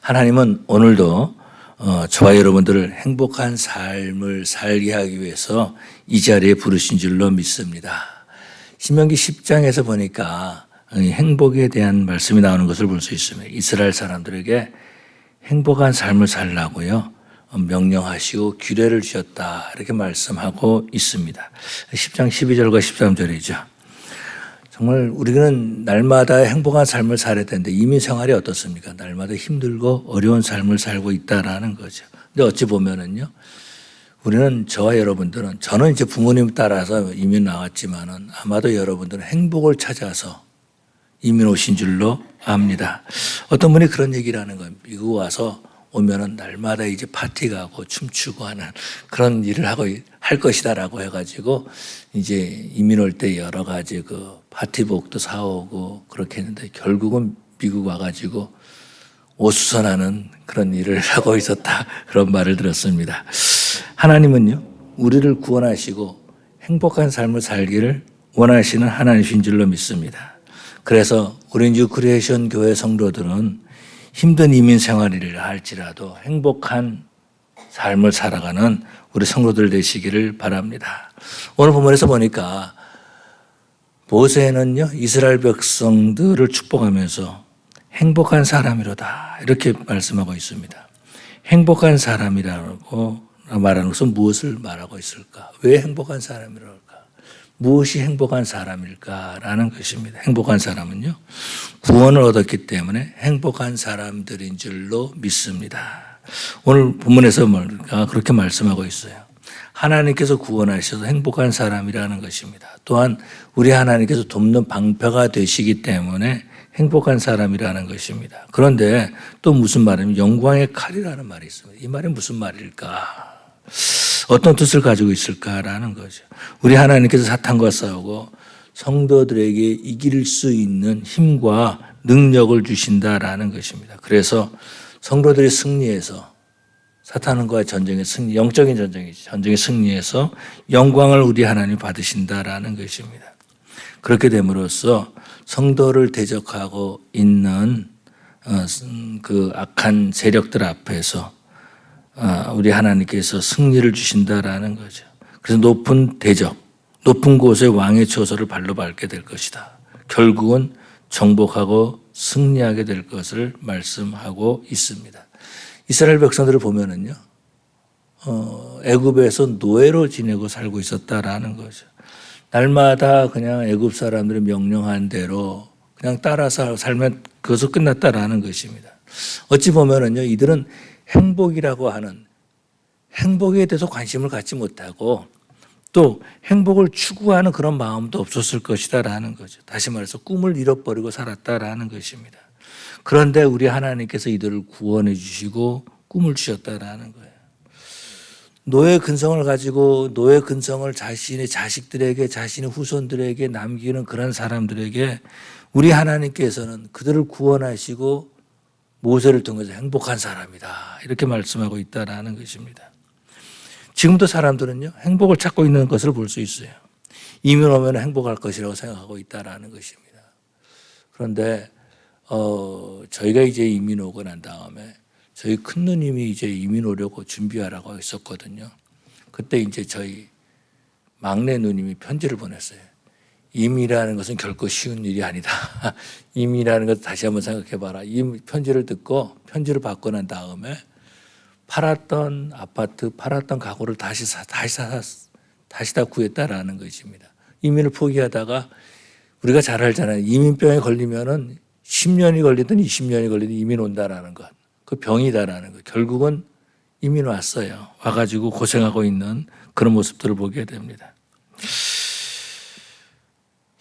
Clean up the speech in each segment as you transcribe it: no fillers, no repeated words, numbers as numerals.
하나님은 오늘도 저와 여러분들을 행복한 삶을 살게 하기 위해서 이 자리에 부르신 줄로 믿습니다. 신명기 10장에서 보니까 행복에 대한 말씀이 나오는 것을 볼 수 있습니다. 이스라엘 사람들에게 행복한 삶을 살라고요 명령하시고 규례를 주셨다 이렇게 말씀하고 있습니다. 10장 12절과 13절이죠. 정말 우리는 날마다 행복한 삶을 살아야 되는데 이민 생활이 어떻습니까? 날마다 힘들고 어려운 삶을 살고 있다라는 거죠. 근데 어찌 보면은요, 우리는 저와 여러분들은 저는 이제 부모님 따라서 이민 나왔지만은 아마도 여러분들은 행복을 찾아서 이민 오신 줄로 압니다. 어떤 분이 그런 얘기를 하는 거예요. 미국 와서 오면은 날마다 이제 파티 가고 춤추고 하는 그런 일을 하고 할 것이다라고 해가지고 이제 이민 올 때 여러 가지 그 파티복도 사오고 그렇게 했는데 결국은 미국 와가지고 오수선하는 그런 일을 하고 있었다 그런 말을 들었습니다. 하나님은요 우리를 구원하시고 행복한 삶을 살기를 원하시는 하나님이신 줄로 믿습니다. 그래서 우리 뉴 크리에이션 교회 성도들은 힘든 이민 생활이라 할지라도 행복한 삶을 살아가는 우리 성도들 되시기를 바랍니다. 오늘 본문에서 보니까 모세는요 이스라엘 백성들을 축복하면서 행복한 사람이로다 이렇게 말씀하고 있습니다. 행복한 사람이라고 말하는 것은 무엇을 말하고 있을까? 왜 행복한 사람이랄까? 무엇이 행복한 사람일까라는 것입니다. 행복한 사람은요 구원을 얻었기 때문에 행복한 사람들인 줄로 믿습니다. 오늘 본문에서 뭘까 그렇게 말씀하고 있어요. 하나님께서 구원하셔서 행복한 사람이라는 것입니다. 또한 우리 하나님께서 돕는 방패가 되시기 때문에 행복한 사람이라는 것입니다. 그런데 또 무슨 말이냐면 영광의 칼이라는 말이 있습니다. 이 말이 무슨 말일까? 어떤 뜻을 가지고 있을까라는 거죠. 우리 하나님께서 사탄과 싸우고 성도들에게 이길 수 있는 힘과 능력을 주신다라는 것입니다. 그래서 성도들이 승리해서 사탄과의 전쟁의 승리, 영적인 전쟁이죠. 전쟁의 승리해서 영광을 우리 하나님 받으신다라는 것입니다. 그렇게 됨으로써 성도를 대적하고 있는 그 악한 세력들 앞에서 우리 하나님께서 승리를 주신다라는 거죠. 그래서 높은 대적, 높은 곳의 왕의 처소를 발로 밟게 될 것이다. 결국은 정복하고 승리하게 될 것을 말씀하고 있습니다. 이스라엘 백성들을 보면은요, 애굽에서 노예로 지내고 살고 있었다라는 거죠. 날마다 그냥 애굽 사람들의 명령한 대로 그냥 따라서 살면 그것으로 끝났다라는 것입니다. 어찌 보면은요, 이들은 행복이라고 하는 행복에 대해서 관심을 갖지 못하고 또 행복을 추구하는 그런 마음도 없었을 것이다라는 거죠. 다시 말해서 꿈을 잃어버리고 살았다라는 것입니다. 그런데 우리 하나님께서 이들을 구원해 주시고 꿈을 주셨다라는 거예요. 노예 근성을 가지고 노예 근성을 자신의 자식들에게 자신의 후손들에게 남기는 그런 사람들에게 우리 하나님께서는 그들을 구원하시고 모세를 통해서 행복한 사람이다 이렇게 말씀하고 있다라는 것입니다. 지금도 사람들은요 행복을 찾고 있는 것을 볼 수 있어요. 이민 오면 행복할 것이라고 생각하고 있다라는 것입니다. 그런데 저희가 이제 이민 오고 난 다음에 저희 큰 누님이 이제 이민 오려고 준비하라고 했었거든요. 그때 이제 저희 막내 누님이 편지를 보냈어요. 이민이라는 것은 결코 쉬운 일이 아니다. 이민이라는 것을 다시 한번 생각해봐라. 이 편지를 듣고 편지를 받고 난 다음에 팔았던 아파트, 팔았던 가구를 다시 다 구했다라는 것입니다. 이민을 포기하다가 우리가 잘 알잖아요. 이민병에 걸리면은 10년이 걸리든 20년이 걸리든 이민 온다라는 것. 그 병이다라는 것. 결국은 이민 왔어요. 와가지고 고생하고 있는 그런 모습들을 보게 됩니다.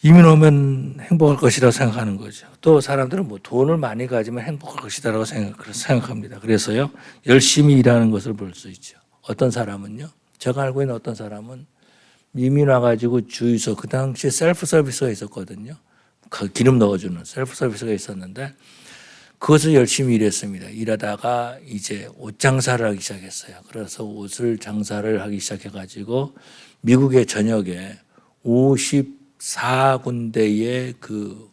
이민 오면 행복할 것이라고 생각하는 거죠. 또 사람들은 뭐 돈을 많이 가지면 행복할 것이다라고 생각합니다. 그래서요, 열심히 일하는 것을 볼 수 있죠. 어떤 사람은요, 제가 알고 있는 어떤 사람은 이민 와가지고 주유소, 그 당시에 셀프 서비스가 있었거든요. 기름 넣어주는 셀프 서비스가 있었는데, 그것을 열심히 일했습니다. 일하다가 이제 옷 장사를 하기 시작했어요. 그래서 옷을 장사를 하기 시작해가지고 미국의 전역에 54군데의 그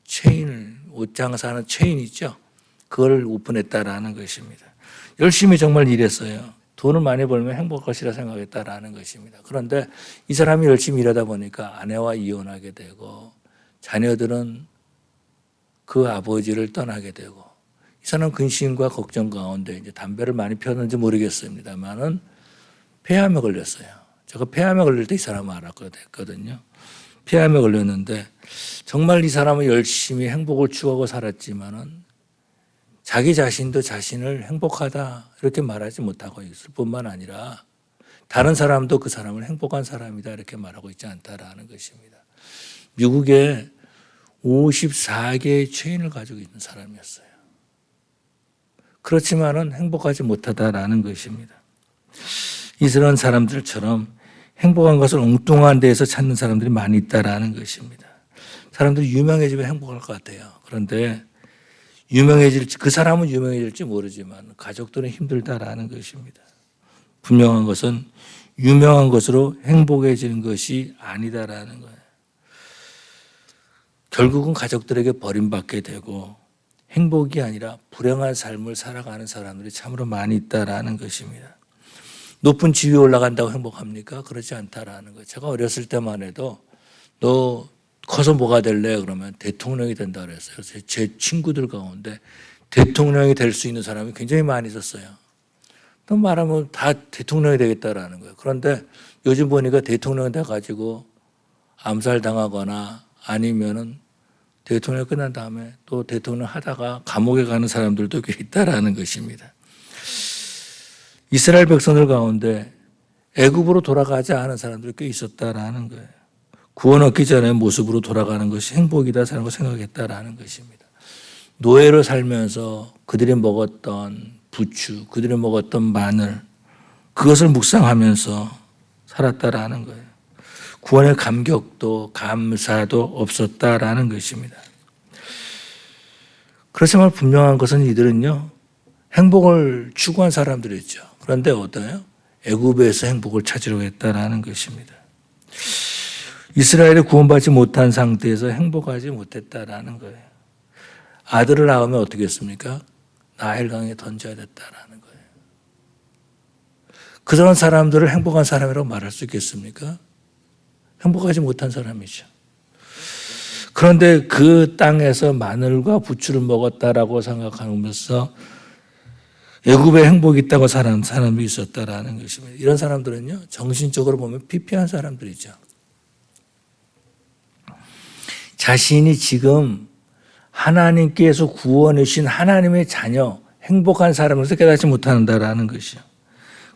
체인을, 옷 장사하는 체인 있죠. 그걸 오픈했다라는 것입니다. 열심히 정말 일했어요. 돈을 많이 벌면 행복할 것이라 생각했다라는 것입니다. 그런데 이 사람이 열심히 일하다 보니까 아내와 이혼하게 되고 자녀들은 그 아버지를 떠나게 되고 이 사람 근심과 걱정 가운데 이제 담배를 많이 피웠는지 모르겠습니다만은 폐암에 걸렸어요. 제가 폐암에 걸릴 때 이 사람을 알았거든요. 폐암에 걸렸는데 정말 이 사람은 열심히 행복을 추구하고 살았지만은 자기 자신도 자신을 행복하다 이렇게 말하지 못하고 있을 뿐만 아니라 다른 사람도 그 사람을 행복한 사람이다 이렇게 말하고 있지 않다라는 것입니다. 미국에 54개의 체인을 가지고 있는 사람이었어요. 그렇지만은 행복하지 못하다라는 것입니다. 이런 사람들처럼 행복한 것을 엉뚱한 데에서 찾는 사람들이 많이 있다라는 것입니다. 사람들이 유명해지면 행복할 것 같아요. 그런데 그 사람은 유명해질지 모르지만 가족들은 힘들다라는 것입니다. 분명한 것은 유명한 것으로 행복해지는 것이 아니다라는 거예요. 결국은 가족들에게 버림받게 되고 행복이 아니라 불행한 삶을 살아가는 사람들이 참으로 많이 있다라는 것입니다. 높은 지위에 올라간다고 행복합니까? 그렇지 않다라는 거예요. 제가 어렸을 때만 해도 너 커서 뭐가 될래? 그러면 대통령이 된다 그랬어요. 그래서 제 친구들 가운데 대통령이 될 수 있는 사람이 굉장히 많이 있었어요. 또 말하면 다 대통령이 되겠다라는 거예요. 그런데 요즘 보니까 대통령 돼가지고 암살당하거나 아니면은 대통령 끝난 다음에 또 대통령 하다가 감옥에 가는 사람들도 꽤 있다라는 것입니다. 이스라엘 백성들 가운데 애굽으로 돌아가지 않은 사람들이 꽤 있었다라는 거예요. 구원 얻기 전에 모습으로 돌아가는 것이 행복이다라고 생각했다라는 것입니다. 노예로 살면서 그들이 먹었던 부추, 그들이 먹었던 마늘, 그것을 묵상하면서 살았다라는 거예요. 구원의 감격도 감사도 없었다라는 것입니다. 그렇지만 분명한 것은 이들은요, 행복을 추구한 사람들이었죠. 그런데 어때요? 애굽에서 행복을 찾으려고 했다라는 것입니다. 이스라엘이 구원받지 못한 상태에서 행복하지 못했다라는 거예요. 아들을 낳으면 어떻게 했습니까? 나일강에 던져야 됐다라는 거예요. 그런 사람들을 행복한 사람이라고 말할 수 있겠습니까? 행복하지 못한 사람이죠. 그런데 그 땅에서 마늘과 부추를 먹었다라고 생각하면서 애굽에 행복이 있다고 사는 사람이 있었다라는 것입니다. 이런 사람들은요, 정신적으로 보면 피폐한 사람들이죠. 자신이 지금 하나님께서 구원해 주신 하나님의 자녀, 행복한 사람으로서 깨닫지 못한다라는 것이요.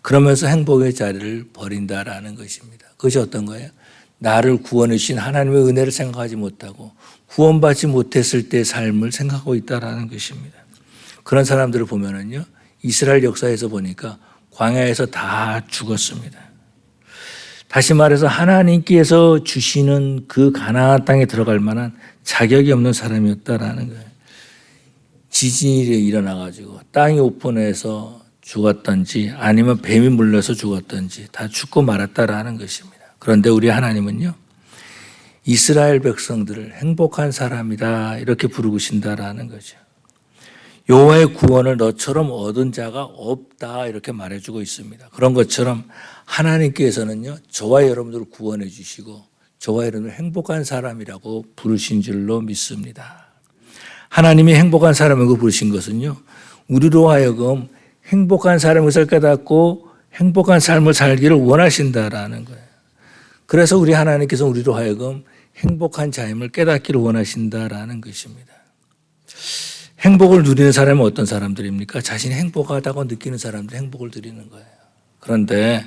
그러면서 행복의 자리를 버린다라는 것입니다. 그것이 어떤 거예요? 나를 구원해 주신 하나님의 은혜를 생각하지 못하고 구원받지 못했을 때의 삶을 생각하고 있다라는 것입니다. 그런 사람들을 보면은요, 이스라엘 역사에서 보니까 광야에서 다 죽었습니다. 다시 말해서 하나님께서 주시는 그 가나안 땅에 들어갈 만한 자격이 없는 사람이었다라는 거예요. 지진이 일어나가지고 땅이 오픈해서 죽었던지 아니면 뱀이 물려서 죽었던지 다 죽고 말았다라는 것입니다. 그런데 우리 하나님은요, 이스라엘 백성들을 행복한 사람이다 이렇게 부르신다라는 거죠. 여호와의 구원을 너처럼 얻은 자가 없다 이렇게 말해주고 있습니다. 그런 것처럼 하나님께서는요, 저와 여러분들을 구원해 주시고 저와 여러분을 행복한 사람이라고 부르신 줄로 믿습니다. 하나님이 행복한 사람이라고 부르신 것은요, 우리로 하여금 행복한 사람을 깨닫고 행복한 삶을 살기를 원하신다라는 거예요. 그래서 우리 하나님께서 우리로 하여금 행복한 자임을 깨닫기를 원하신다라는 것입니다. 행복을 누리는 사람은 어떤 사람들입니까? 자신이 행복하다고 느끼는 사람들이 행복을 누리는 거예요. 그런데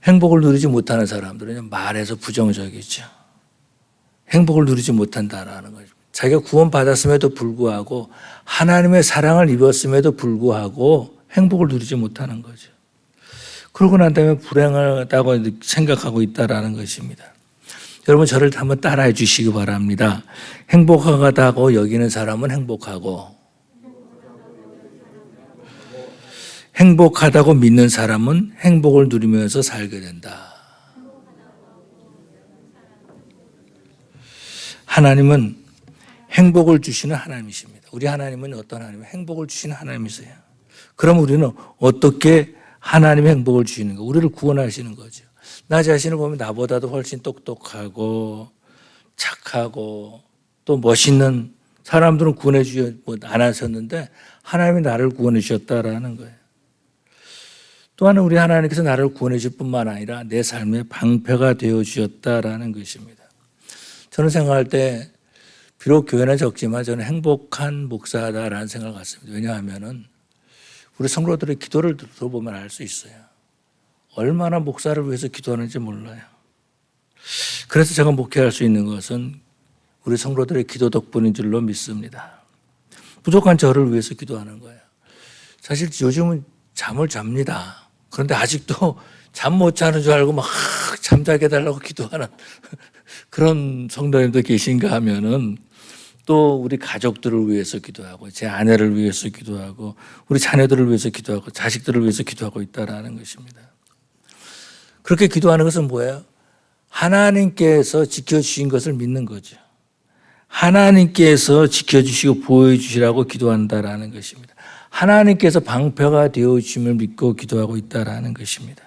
행복을 누리지 못하는 사람들은 말해서 부정적이죠. 행복을 누리지 못한다라는 거죠. 자기가 구원받았음에도 불구하고 하나님의 사랑을 입었음에도 불구하고 행복을 누리지 못하는 거죠. 그러고 난 다음에 불행하다고 생각하고 있다라는 것입니다. 여러분 저를 한번 따라해 주시기 바랍니다. 행복하다고 여기는 사람은 행복하고 행복하다고 믿는 사람은 행복을 누리면서 살게 된다. 하나님은 행복을 주시는 하나님이십니다. 우리 하나님은 어떤 하나님이에요? 행복을 주시는 하나님이세요. 그럼 우리는 어떻게 하나님의 행복을 주시는가? 우리를 구원하시는 거죠. 나 자신을 보면 나보다도 훨씬 똑똑하고 착하고 또 멋있는 사람들은 구원해 주지 안 하셨는데 하나님이 나를 구원해 주셨다라는 거예요. 또한 우리 하나님께서 나를 구원해 줄 뿐만 아니라 내 삶의 방패가 되어 주셨다라는 것입니다. 저는 생각할 때 비록 교회는 적지만 저는 행복한 목사다라는 생각을 갖습니다. 왜냐하면은 우리 성도들의 기도를 들어보면 알 수 있어요. 얼마나 목사를 위해서 기도하는지 몰라요. 그래서 제가 목회할 수 있는 것은 우리 성도들의 기도 덕분인 줄로 믿습니다. 부족한 저를 위해서 기도하는 거예요. 사실 요즘은 잠을 잡니다. 그런데 아직도 잠 못 자는 줄 알고 막 잠자게 해달라고 기도하는 그런 성도님도 계신가 하면은 또 우리 가족들을 위해서 기도하고 제 아내를 위해서 기도하고 우리 자녀들을 위해서 기도하고 자식들을 위해서 기도하고 있다라는 것입니다. 그렇게 기도하는 것은 뭐예요? 하나님께서 지켜주신 것을 믿는 거죠. 하나님께서 지켜주시고 보호해주시라고 기도한다라는 것입니다. 하나님께서 방패가 되어주심을 믿고 기도하고 있다라는 것입니다.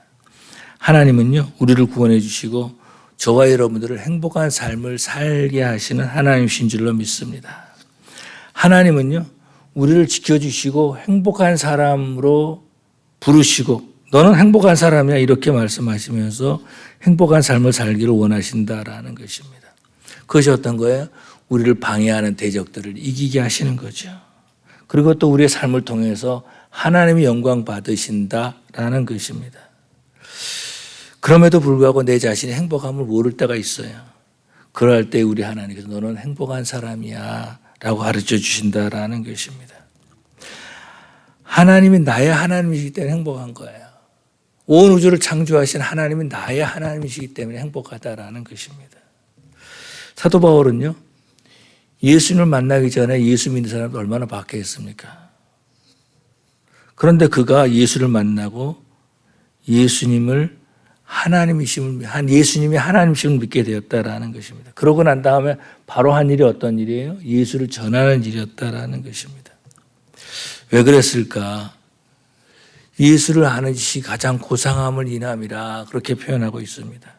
하나님은요, 우리를 구원해 주시고 저와 여러분들을 행복한 삶을 살게 하시는 하나님이신 줄로 믿습니다. 하나님은요, 우리를 지켜주시고 행복한 사람으로 부르시고 너는 행복한 사람이야 이렇게 말씀하시면서 행복한 삶을 살기를 원하신다라는 것입니다. 그것이 어떤 거예요? 우리를 방해하는 대적들을 이기게 하시는 거죠. 그리고 또 우리의 삶을 통해서 하나님이 영광 받으신다라는 것입니다. 그럼에도 불구하고 내 자신이 행복함을 모를 때가 있어요. 그럴 때 우리 하나님께서 너는 행복한 사람이야 라고 가르쳐 주신다라는 것입니다. 하나님이 나의 하나님이시기 때문에 행복한 거예요. 온 우주를 창조하신 하나님이 나의 하나님이시기 때문에 행복하다라는 것입니다. 사도 바울은요, 예수님을 만나기 전에 예수 믿는 사람도 얼마나 박해했습니까? 그런데 그가 예수를 만나고 예수님이 하나님이심을 믿게 되었다라는 것입니다. 그러고 난 다음에 바로 한 일이 어떤 일이에요? 예수를 전하는 일이었다라는 것입니다. 왜 그랬을까? 예수를 아는 짓이 가장 고상함을 인함이라 그렇게 표현하고 있습니다.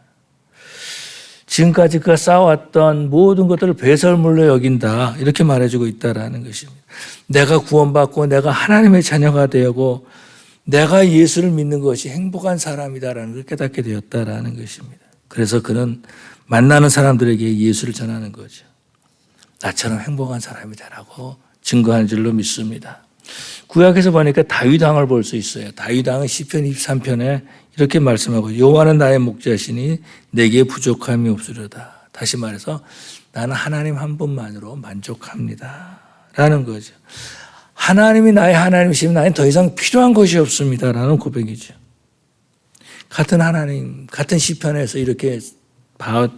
지금까지 그가 쌓아왔던 모든 것들을 배설물로 여긴다 이렇게 말해주고 있다라는 것입니다. 내가 구원받고 내가 하나님의 자녀가 되고 내가 예수를 믿는 것이 행복한 사람이다라는 걸 깨닫게 되었다라는 것입니다. 그래서 그는 만나는 사람들에게 예수를 전하는 거죠. 나처럼 행복한 사람이다라고 증거한 줄로 믿습니다. 구약에서 보니까 다윗 왕을 볼 수 있어요. 다윗 왕은 시편 23편에 이렇게 말씀하고 여호와는 나의 목자시니 내게 부족함이 없으려다. 다시 말해서 나는 하나님 한 분만으로 만족합니다 라는 거죠. 하나님이 나의 하나님이시면 나는 더 이상 필요한 것이 없습니다 라는 고백이죠. 같은 하나님, 같은 시편에서 이렇게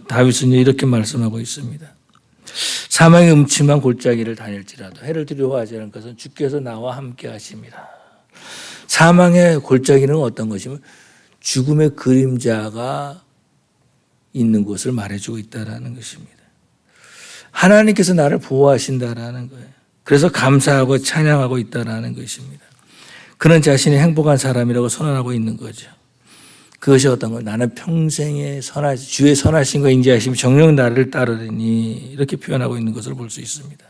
다윗은 이렇게 말씀하고 있습니다. 사망의 음침한 골짜기를 다닐지라도 해를 두려워하지 않을 것은 주께서 나와 함께 하십니다. 사망의 골짜기는 어떤 것이면 죽음의 그림자가 있는 곳을 말해주고 있다는 것입니다. 하나님께서 나를 보호하신다라는 거예요. 그래서 감사하고 찬양하고 있다는 것입니다. 그는 자신이 행복한 사람이라고 선언하고 있는 거죠. 그것이 어떤 거? 나는 평생에 주의 선하심과 인자하심이 정녕 나를 따르리니 이렇게 표현하고 있는 것을 볼 수 있습니다.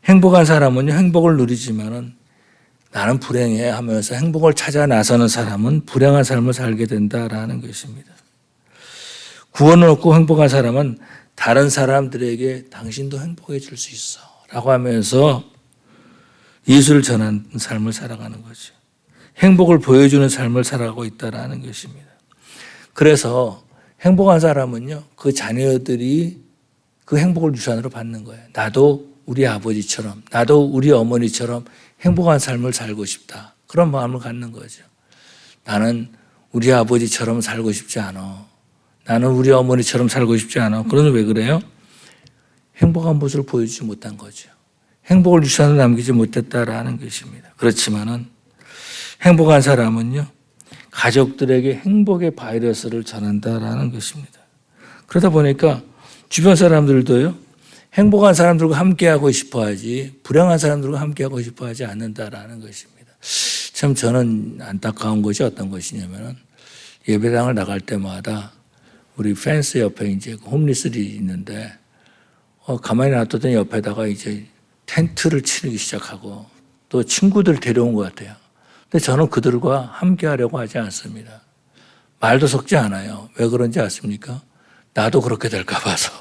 행복한 사람은요, 행복을 누리지만은 나는 불행해 하면서 행복을 찾아 나서는 사람은 불행한 삶을 살게 된다라는 것입니다. 구원을 얻고 행복한 사람은 다른 사람들에게 당신도 행복해질 수 있어 라고 하면서 예수를 전하는 삶을 살아가는 거죠. 행복을 보여주는 삶을 살아가고 있다는 것입니다. 그래서 행복한 사람은요, 그 자녀들이 그 행복을 유산으로 받는 거예요. 나도 우리 아버지처럼, 나도 우리 어머니처럼 행복한 삶을 살고 싶다. 그런 마음을 갖는 거죠. 나는 우리 아버지처럼 살고 싶지 않아. 나는 우리 어머니처럼 살고 싶지 않아. 그러면 왜 그래요? 행복한 모습을 보여주지 못한 거죠. 행복을 유산으로 남기지 못했다라는 것입니다. 그렇지만은 행복한 사람은요, 가족들에게 행복의 바이러스를 전한다라는 것입니다. 그러다 보니까 주변 사람들도요, 행복한 사람들과 함께하고 싶어하지 불행한 사람들과 함께하고 싶어하지 않는다라는 것입니다. 참 저는 안타까운 것이 어떤 것이냐면은 예배당을 나갈 때마다 우리 펜스 옆에 이제 홈리스들이 있는데 가만히 놔뒀더니 옆에다가 이제 텐트를 치기 시작하고 또 친구들 데려온 것 같아요. 근데 저는 그들과 함께 하려고 하지 않습니다. 말도 섞지 않아요. 왜 그런지 아십니까? 나도 그렇게 될까 봐서.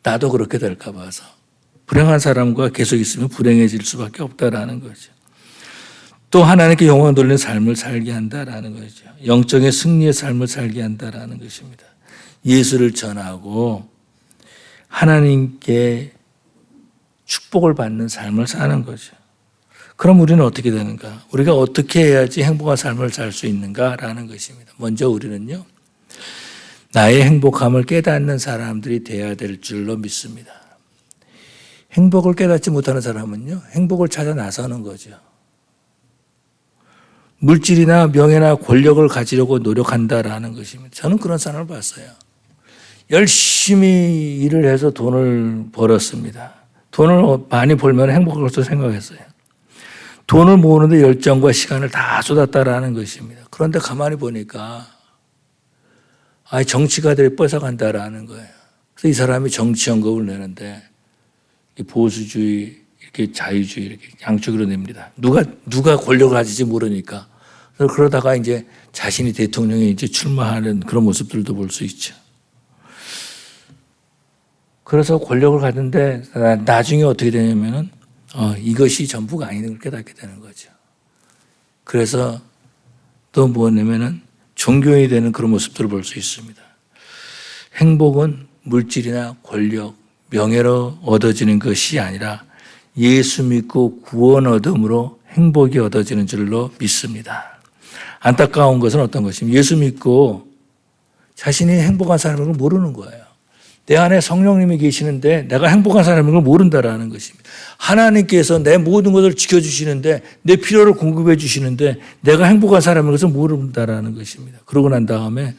나도 그렇게 될까 봐서. 불행한 사람과 계속 있으면 불행해질 수밖에 없다라는 거죠. 또 하나님께 영광 돌리는 삶을 살게 한다라는 거죠. 영적인 승리의 삶을 살게 한다라는 것입니다. 예수를 전하고 하나님께 축복을 받는 삶을 사는 거죠. 그럼 우리는 어떻게 되는가? 우리가 어떻게 해야지 행복한 삶을 살 수 있는가라는 것입니다. 먼저 우리는요, 나의 행복함을 깨닫는 사람들이 돼야 될 줄로 믿습니다. 행복을 깨닫지 못하는 사람은요, 행복을 찾아 나서는 거죠. 물질이나 명예나 권력을 가지려고 노력한다라는 것입니다. 저는 그런 사람을 봤어요. 열심히 일을 해서 돈을 벌었습니다. 돈을 많이 벌면 행복할 것으로 생각했어요. 돈을 모으는데 열정과 시간을 다 쏟았다라는 것입니다. 그런데 가만히 보니까 정치가들이 뺏어간다라는 거예요. 그래서 이 사람이 정치 연금을 내는데 보수주의, 이렇게 자유주의 이렇게 양쪽으로 냅니다. 누가 권력을 가질지 모르니까. 그러다가 이제 자신이 대통령에 이제 출마하는 그런 모습들도 볼 수 있죠. 그래서 권력을 가는데 나중에 어떻게 되냐면은 이것이 전부가 아닌 걸 깨닫게 되는 거죠. 그래서 또 뭐냐면은 종교인이 되는 그런 모습들을 볼 수 있습니다. 행복은 물질이나 권력, 명예로 얻어지는 것이 아니라 예수 믿고 구원 얻음으로 행복이 얻어지는 줄로 믿습니다. 안타까운 것은 어떤 것입니까? 예수 믿고 자신이 행복한 사람인 걸 모르는 거예요. 내 안에 성령님이 계시는데 내가 행복한 사람인 걸 모른다라는 것입니다. 하나님께서 내 모든 것을 지켜주시는데 내 필요를 공급해 주시는데 내가 행복한 사람인 것을 모른다라는 것입니다. 그러고 난 다음에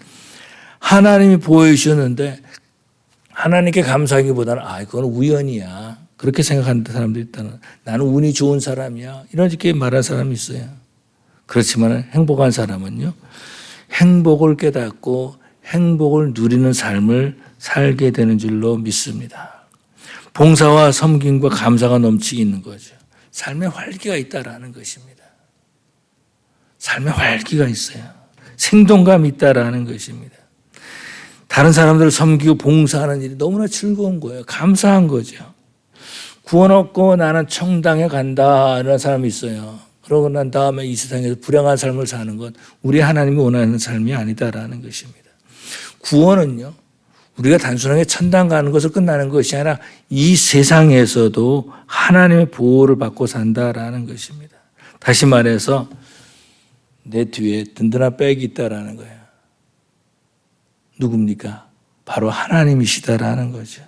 하나님이 보여주셨는데 하나님께 감사하기보다는 그건 우연이야. 그렇게 생각하는 사람도 있다는. 나는 운이 좋은 사람이야. 이렇게 말하는 사람이 있어요. 그렇지만 행복한 사람은요, 행복을 깨닫고 행복을 누리는 삶을 살게 되는 줄로 믿습니다. 봉사와 섬김과 감사가 넘치게 있는 거죠. 삶에 활기가 있다라는 것입니다. 삶에 활기가 있어요. 생동감이 있다라는 것입니다. 다른 사람들을 섬기고 봉사하는 일이 너무나 즐거운 거예요. 감사한 거죠. 구원 얻고 나는 청당에 간다 이런 사람이 있어요. 그러고 난 다음에 이 세상에서 불행한 삶을 사는 건 우리 하나님이 원하는 삶이 아니다라는 것입니다. 구원은요, 우리가 단순하게 천당 가는 것을 끝나는 것이 아니라 이 세상에서도 하나님의 보호를 받고 산다라는 것입니다. 다시 말해서 내 뒤에 든든한 백이 있다라는 거예요. 누굽니까? 바로 하나님이시다라는 거죠.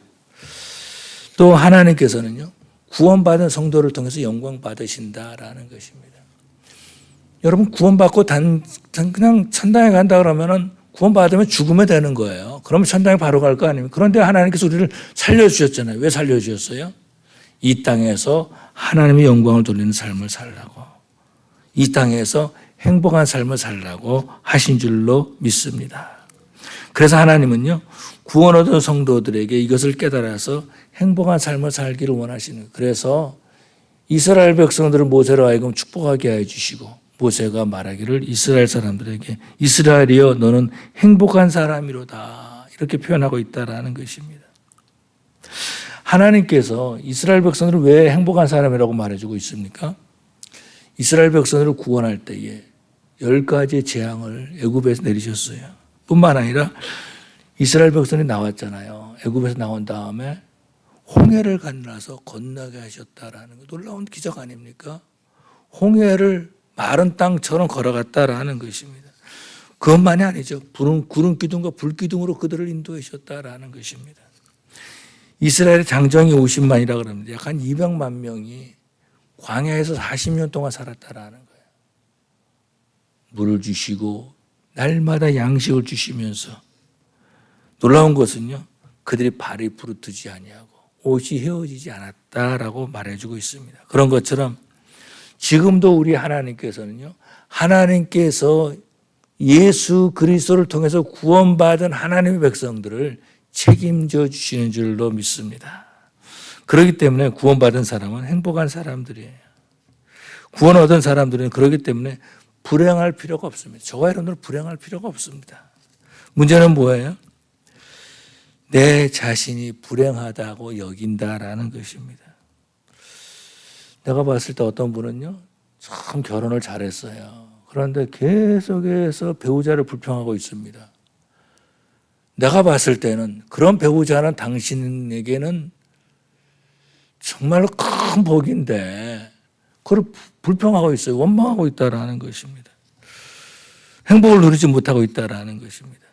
또 하나님께서는요, 구원받은 성도를 통해서 영광 받으신다라는 것입니다. 여러분, 구원받고 그냥 천당에 간다 그러면은 구원받으면 죽으면 되는 거예요. 그러면 천당에 바로 갈 거 아닙니까? 그런데 하나님께서 우리를 살려주셨잖아요. 왜 살려주셨어요? 이 땅에서 하나님의 영광을 돌리는 삶을 살라고. 이 땅에서 행복한 삶을 살라고 하신 줄로 믿습니다. 그래서 하나님은요, 구원 얻은 성도들에게 이것을 깨달아서 행복한 삶을 살기를 원하시는 거예요. 그래서 이스라엘 백성들을 모세로 하여금 축복하게 해주시고 모세가 말하기를 이스라엘 사람들에게 이스라엘이여 너는 행복한 사람이로다 이렇게 표현하고 있다라는 것입니다. 하나님께서 이스라엘 백성들을 왜 행복한 사람이라고 말해주고 있습니까? 이스라엘 백성들을 구원할 때에 10가지의 재앙을 애굽에서 내리셨어요. 뿐만 아니라 이스라엘 백성이 나왔잖아요. 애굽에서 나온 다음에 홍해를 건너서 건너게 하셨다라는 거 놀라운 기적 아닙니까? 홍해를 마른 땅처럼 걸어갔다라는 것입니다. 그것만이 아니죠. 구름 기둥과 불 기둥으로 그들을 인도해 주셨다라는 것입니다. 이스라엘의 장정이 50만이라 그럽니다. 약 한 200만 명이 광야에서 40년 동안 살았다라는 거예요. 물을 주시고 날마다 양식을 주시면서 놀라운 것은요, 그들이 발이 부르트지 아니하고 옷이 헤어지지 않았다라고 말해주고 있습니다. 그런 것처럼 지금도 우리 하나님께서는요, 하나님께서 예수 그리스도를 통해서 구원받은 하나님의 백성들을 책임져 주시는 줄로 믿습니다. 그렇기 때문에 구원받은 사람은 행복한 사람들이에요. 구원 얻은 사람들은 그렇기 때문에 불행할 필요가 없습니다. 저와 여러분들은 불행할 필요가 없습니다. 문제는 뭐예요? 내 자신이 불행하다고 여긴다라는 것입니다. 내가 봤을 때 어떤 분은요, 참 결혼을 잘했어요. 그런데 계속해서 배우자를 불평하고 있습니다. 내가 봤을 때는 그런 배우자는 당신에게는 정말로 큰 복인데 그걸 불평하고 있어요. 원망하고 있다라는 것입니다. 행복을 누리지 못하고 있다라는 것입니다.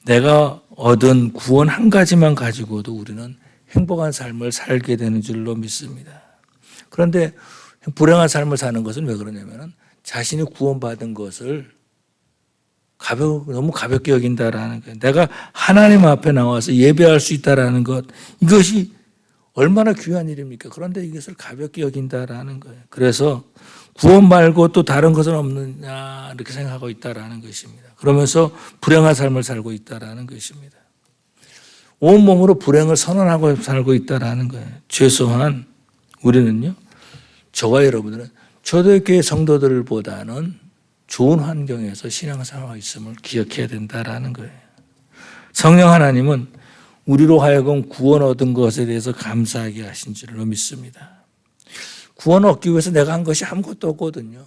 내가 얻은 구원 한 가지만 가지고도 우리는 행복한 삶을 살게 되는 줄로 믿습니다. 그런데 불행한 삶을 사는 것은 왜 그러냐면은 자신이 구원받은 것을 너무 가볍게 여긴다라는 거예요. 내가 하나님 앞에 나와서 예배할 수 있다라는 것, 이것이 얼마나 귀한 일입니까? 그런데 이것을 가볍게 여긴다라는 거예요. 그래서 구원 말고 또 다른 것은 없느냐 이렇게 생각하고 있다라는 것입니다. 그러면서 불행한 삶을 살고 있다라는 것입니다. 온몸으로 불행을 선언하고 살고 있다라는 거예요. 최소한 우리는요, 저와 여러분들은 초대교회 성도들보다는 좋은 환경에서 신앙생활하고 있음을 기억해야 된다라는 거예요. 성령 하나님은 우리로 하여금 구원 얻은 것에 대해서 감사하게 하신 줄로 믿습니다. 구원 얻기 위해서 내가 한 것이 아무것도 없거든요.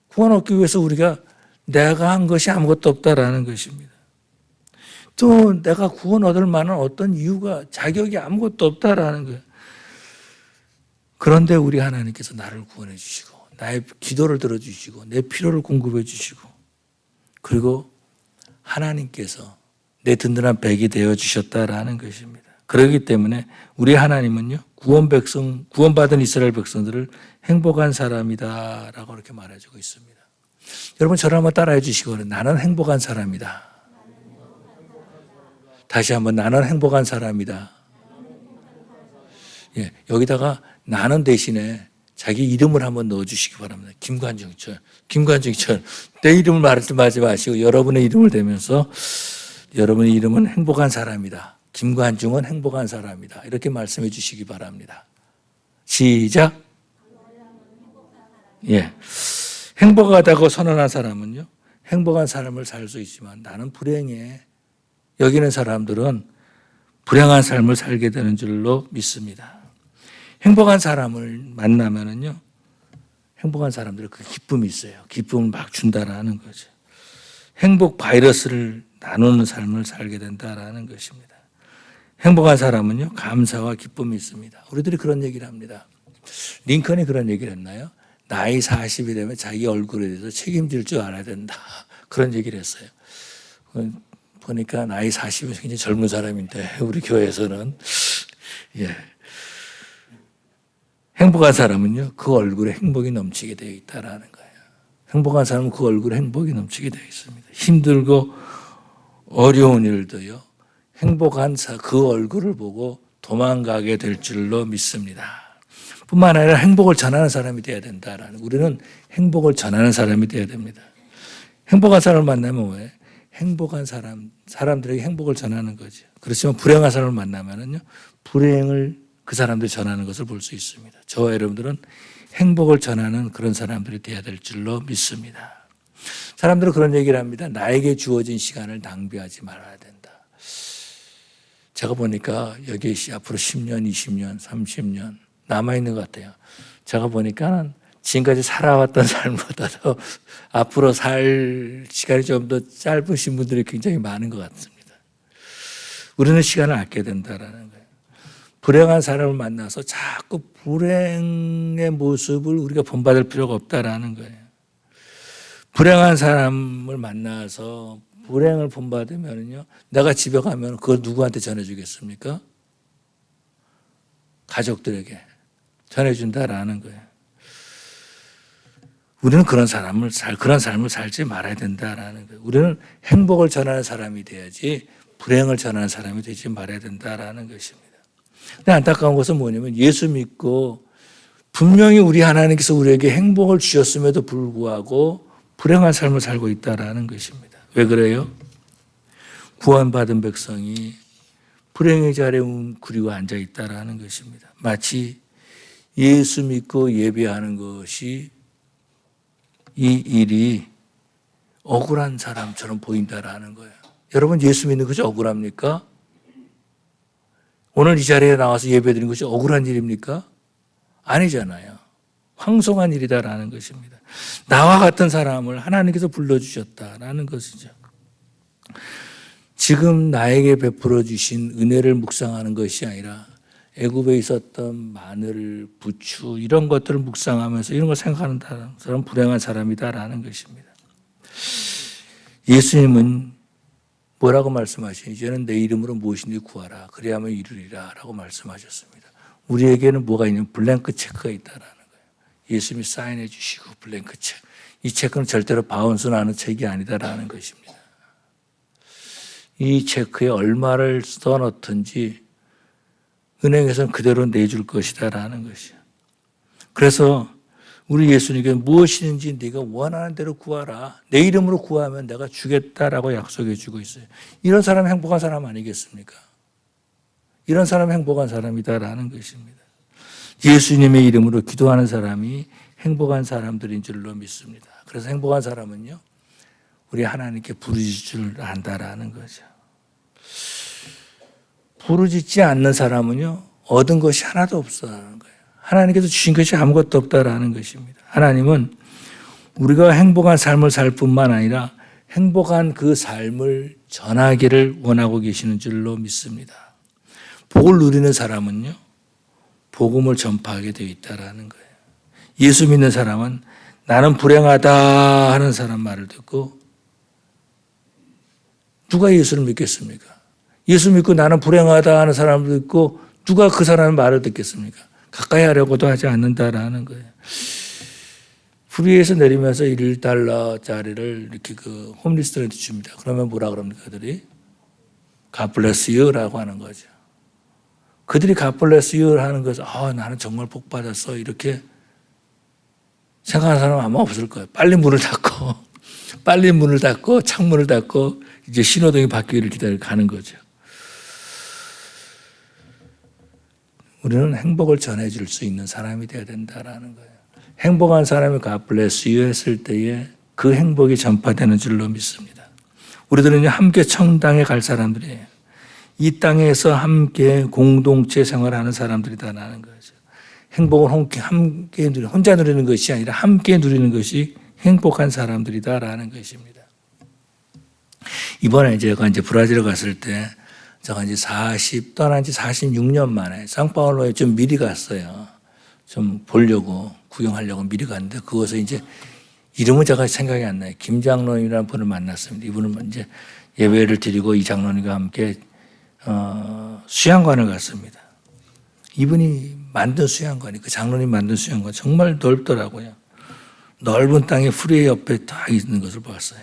구원 얻기 위해서 우리가 내가 한 것이 아무것도 없다라는 것입니다. 또 내가 구원 얻을 만한 어떤 이유가, 자격이 아무것도 없다라는 거예요. 그런데 우리 하나님께서 나를 구원해 주시고 나의 기도를 들어주시고 내 필요를 공급해 주시고 그리고 하나님께서 내 든든한 백이 되어 주셨다라는 것입니다. 그렇기 때문에 우리 하나님은요, 구원받은 이스라엘 백성들을 행복한 사람이다라고 이렇게 말해주고 있습니다. 여러분 저를 한번 따라해 주시고, 나는 행복한 사람이다. 다시 한번, 나는 행복한 사람이다. 예, 여기다가 나는 대신에 자기 이름을 한번 넣어주시기 바랍니다. 김관중철. 내 이름을 말하지 마시고 여러분의 이름을 대면서 여러분의 이름은 행복한 사람이다. 김관중은 행복한 사람이다. 이렇게 말씀해 주시기 바랍니다. 시작. 예. 행복하다고 선언한 사람은요, 행복한 삶을 살 수 있지만 나는 불행해 여기는 사람들은 불행한 삶을 살게 되는 줄로 믿습니다. 행복한 사람을 만나면은요, 행복한 사람들은 그 기쁨이 있어요. 기쁨을 막 준다라는 거죠. 행복 바이러스를 나누는 삶을 살게 된다라는 것입니다. 행복한 사람은요, 감사와 기쁨이 있습니다. 우리들이 그런 얘기를 합니다. 링컨이 그런 얘기를 했나요? 나이 40이 되면 자기 얼굴에 대해서 책임질 줄 알아야 된다. 그런 얘기를 했어요. 보니까 나이 40이면 굉장히 젊은 사람인데 우리 교회에서는 예. 행복한 사람은요, 그 얼굴에 행복이 넘치게 되어 있다라는 거예요. 행복한 사람은 그 얼굴에 행복이 넘치게 되어 있습니다. 힘들고 어려운 일도요, 행복한 그 얼굴을 보고 도망가게 될 줄로 믿습니다. 뿐만 아니라 행복을 전하는 사람이 되어야 된다라는, 우리는 행복을 전하는 사람이 되어야 됩니다. 행복한 사람을 만나면 왜? 행복한 사람들에게 행복을 전하는 거죠. 그렇지만 불행한 사람을 만나면은요, 불행을 그 사람들이 전하는 것을 볼 수 있습니다. 저와 여러분들은 행복을 전하는 그런 사람들이 되어야 될 줄로 믿습니다. 사람들은 그런 얘기를 합니다. 나에게 주어진 시간을 낭비하지 말아야 된다. 제가 보니까 여기 앞으로 10년, 20년, 30년 남아있는 것 같아요. 제가 보니까 지금까지 살아왔던 삶보다도 앞으로 살 시간이 좀 더 짧으신 분들이 굉장히 많은 것 같습니다. 우리는 시간을 아껴야 된다라는 거예요. 불행한 사람을 만나서 자꾸 불행의 모습을 우리가 본받을 필요가 없다라는 거예요. 불행한 사람을 만나서 불행을 본받으면요, 내가 집에 가면 그걸 누구한테 전해주겠습니까? 가족들에게 전해준다라는 거예요. 우리는 그런 삶을 살지 말아야 된다라는 거예요. 우리는 행복을 전하는 사람이 돼야지 불행을 전하는 사람이 되지 말아야 된다라는 것입니다. 근데 안타까운 것은 뭐냐면 예수 믿고 분명히 우리 하나님께서 우리에게 행복을 주셨음에도 불구하고 불행한 삶을 살고 있다라는 것입니다. 왜 그래요? 구원받은 백성이 불행의 자리에 웅크리고 앉아 있다라는 것입니다. 마치 예수 믿고 예배하는 것이 이 일이 억울한 사람처럼 보인다라는 거예요. 여러분 예수 믿는 것이 억울합니까? 오늘 이 자리에 나와서 예배드리는 것이 억울한 일입니까? 아니잖아요. 황송한 일이다라는 것입니다. 나와 같은 사람을 하나님께서 불러주셨다라는 것이죠. 지금 나에게 베풀어 주신 은혜를 묵상하는 것이 아니라 애굽에 있었던 마늘, 부추 이런 것들을 묵상하면서 이런 걸 생각하는 사람은 불행한 사람이다라는 것입니다. 예수님은 뭐라고 말씀하시니 이제는 내 이름으로 무엇인지 구하라 그리하면 이루리라 라고 말씀하셨습니다. 우리에게는 뭐가 있냐면 블랭크 체크가 있다라는 거예요. 예수님이 사인해 주시고 블랭크 체크. 이 체크는 절대로 바운스 나는 책이 아니다라는 것입니다. 이 체크에 얼마를 써넣든지 은행에서는 그대로 내줄 것이다라는 것이에요. 그래서 우리 예수님께 무엇이든지 네가 원하는 대로 구하라. 내 이름으로 구하면 내가 주겠다라고 약속해 주고 있어요. 이런 사람이 행복한 사람 아니겠습니까? 이런 사람이 행복한 사람이다라는 것입니다. 예수님의 이름으로 기도하는 사람이 행복한 사람들인 줄로 믿습니다. 그래서 행복한 사람은요, 우리 하나님께 부르짖을 줄 안다라는 거죠. 부르짖지 않는 사람은요, 얻은 것이 하나도 없다는 거예요. 하나님께서 주신 것이 아무것도 없다라는 것입니다. 하나님은 우리가 행복한 삶을 살 뿐만 아니라 행복한 그 삶을 전하기를 원하고 계시는 줄로 믿습니다. 복을 누리는 사람은요, 복음을 전파하게 되어 있다라는 거예요. 예수 믿는 사람은 나는 불행하다 하는 사람 말을 듣고 누가 예수를 믿겠습니까? 예수 믿고 나는 불행하다 하는 사람을 듣고 누가 그 사람의 말을 듣겠습니까? 가까이 하려고도 하지 않는다라는 거예요. 프리에서 내리면서 1달러짜리를 이렇게 그 홈리스들한테 줍니다. 그러면 뭐라 그럽니까? 그들이? God bless you라고 하는 거죠. 그들이 God bless you 하는 것은 나는 정말 복 받았어 이렇게 생각하는 사람은 아마 없을 거예요. 빨리 문을 닫고 창문을 닫고 이제 신호등이 바뀌기를 기다리고 가는 거죠. 우리는 행복을 전해줄 수 있는 사람이 되어야 된다라는 거예요. 행복한 사람이 God bless you 했을 때에 그 행복이 전파되는 줄로 믿습니다. 우리들은 함께 청당에 갈 사람들이에요. 이 땅에서 함께 공동체 생활하는 사람들이다라는 거죠. 행복을 함께 누리는, 혼자 누리는 것이 아니라 함께 누리는 것이 행복한 사람들이다라는 것입니다. 이번에 제가 브라질에 갔을 때 제가 떠난 지 46년 만에 상파울로에 좀 미리 갔어요. 좀 보려고, 구경하려고 미리 갔는데 그것을 이름은 제가 생각이 안 나요. 김 장로님이라는 분을 만났습니다. 이분은 예배를 드리고 이 장로님과 함께 수양관을 갔습니다. 이분이 만든 수양관이, 그 장로님 만든 수양관 정말 넓더라고요. 넓은 땅에 프리웨이 옆에 다 있는 것을 봤어요.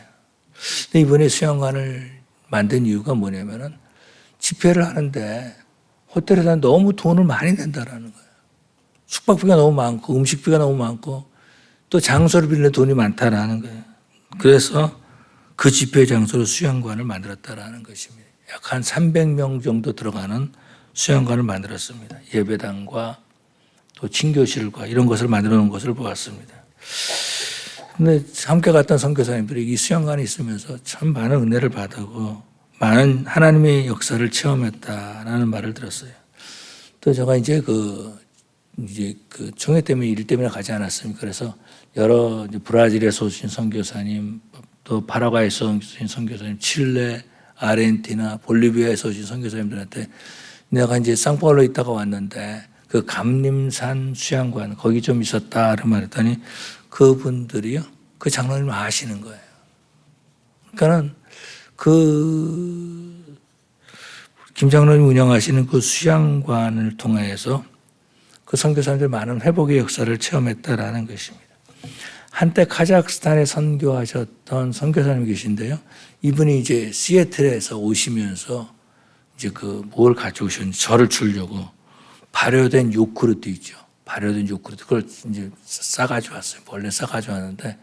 근데 이번에 수양관을 만든 이유가 뭐냐면은 집회를 하는데 호텔에다 너무 돈을 많이 낸다라는 거예요. 숙박비가 너무 많고 음식비가 너무 많고 또 장소를 빌리는 돈이 많다라는 거예요. 그래서 그 집회 장소로 수양관을 만들었다라는 것입니다. 약 한 300명 정도 들어가는 수양관을 만들었습니다. 예배당과 또 친교실과 이런 것을 만들어 놓은 것을 보았습니다. 근데 함께 갔던 선교사님들이 이 수양관에 있으면서 참 많은 은혜를 받고 많은 하나님의 역사를 체험했다라는 말을 들었어요. 또 제가 그 총회 때문에 일 때문에 가지 않았습니까? 그래서 여러 브라질에서 오신 선교사님, 또 파라과이에서 오신 선교사님, 칠레, 아르헨티나, 볼리비아에서 오신 선교사님들한테 내가 상파울로에 있다가 왔는데 그 감림산 수양관 거기 좀 있었다를 말했더니 그분들이요, 그 장로님 아시는 거예요. 그러니까는 김 장로님 운영하시는 그 수양관을 통해서 그 선교사님들 많은 회복의 역사를 체험했다라는 것입니다. 한때 카자흐스탄에 선교하셨던 선교사님이 계신데요. 이분이 시애틀에서 오시면서 뭘 가져오셨는지 저를 주려고 발효된 요구르트 있죠. 발효된 요구르트. 그걸 이제 싸가지고 왔어요. 원래 싸가지고 왔는데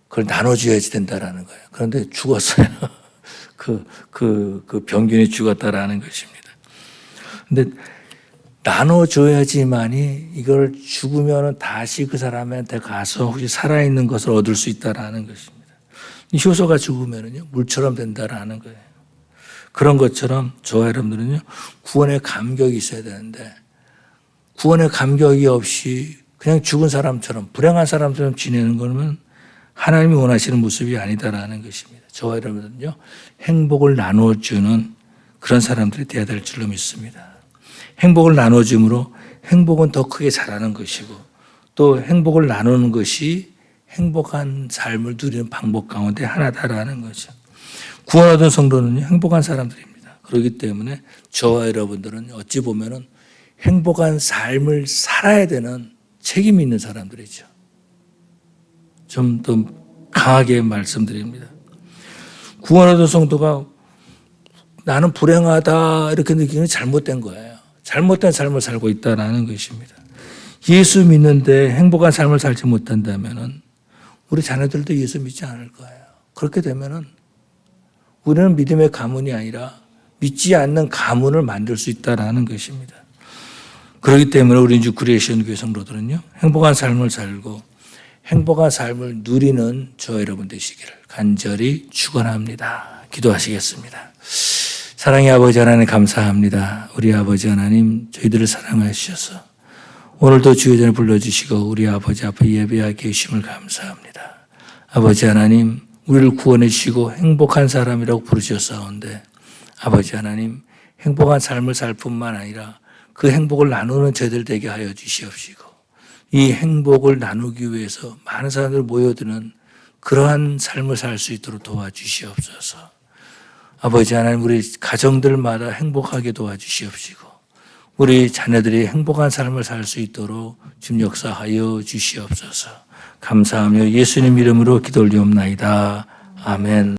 그걸 나눠줘야지 된다라는 거예요. 그런데 죽었어요. 그 병균이 죽었다라는 것입니다. 근데 나눠줘야지만이 이걸 죽으면 다시 그 사람한테 가서 혹시 살아있는 것을 얻을 수 있다라는 것입니다. 이 효소가 죽으면은요, 물처럼 된다라는 거예요. 그런 것처럼 저와 여러분들은요, 구원의 감격이 있어야 되는데, 구원의 감격이 없이 그냥 죽은 사람처럼, 불행한 사람처럼 지내는 거는 하나님이 원하시는 모습이 아니다라는 것입니다. 저와 여러분들은요, 행복을 나눠주는 그런 사람들이 되어야 될 줄로 믿습니다. 행복을 나눠줌으로 행복은 더 크게 자라는 것이고, 또 행복을 나누는 것이 행복한 삶을 누리는 방법 가운데 하나다라는 거죠. 구원 얻은 성도는 행복한 사람들입니다. 그렇기 때문에 저와 여러분들은 어찌 보면은 행복한 삶을 살아야 되는 책임이 있는 사람들이죠. 좀 더 강하게 말씀드립니다. 구원 얻은 성도가 나는 불행하다 이렇게 느끼는 잘못된 거예요. 잘못된 삶을 살고 있다는 것입니다. 예수 믿는데 행복한 삶을 살지 못한다면 우리 자녀들도 예수 믿지 않을 거예요. 그렇게 되면 우리는 믿음의 가문이 아니라 믿지 않는 가문을 만들 수 있다는 것입니다. 그렇기 때문에 우리 인주 크리에이션 교회 성도들은요, 행복한 삶을 살고 행복한 삶을 누리는 저 여러분 되시기를 간절히 축원합니다. 기도하시겠습니다. 사랑의 아버지 하나님 감사합니다. 우리 아버지 하나님 저희들을 사랑하셔서 오늘도 주의 전에 불러주시고 우리 아버지 앞에 예배하게 해주심을 감사합니다. 아버지 하나님 우리를 구원해 주시고 행복한 사람이라고 부르셨사온데 아버지 하나님 행복한 삶을 살 뿐만 아니라 그 행복을 나누는 저희들 되게 하여 주시옵시고 이 행복을 나누기 위해서 많은 사람들 모여드는 그러한 삶을 살 수 있도록 도와주시옵소서. 아버지 하나님 우리 가정들마다 행복하게 도와주시옵시고 우리 자녀들이 행복한 삶을 살 수 있도록 주님 역사하여 주시옵소서. 감사하며 예수님 이름으로 기도 올리옵나이다. 아멘.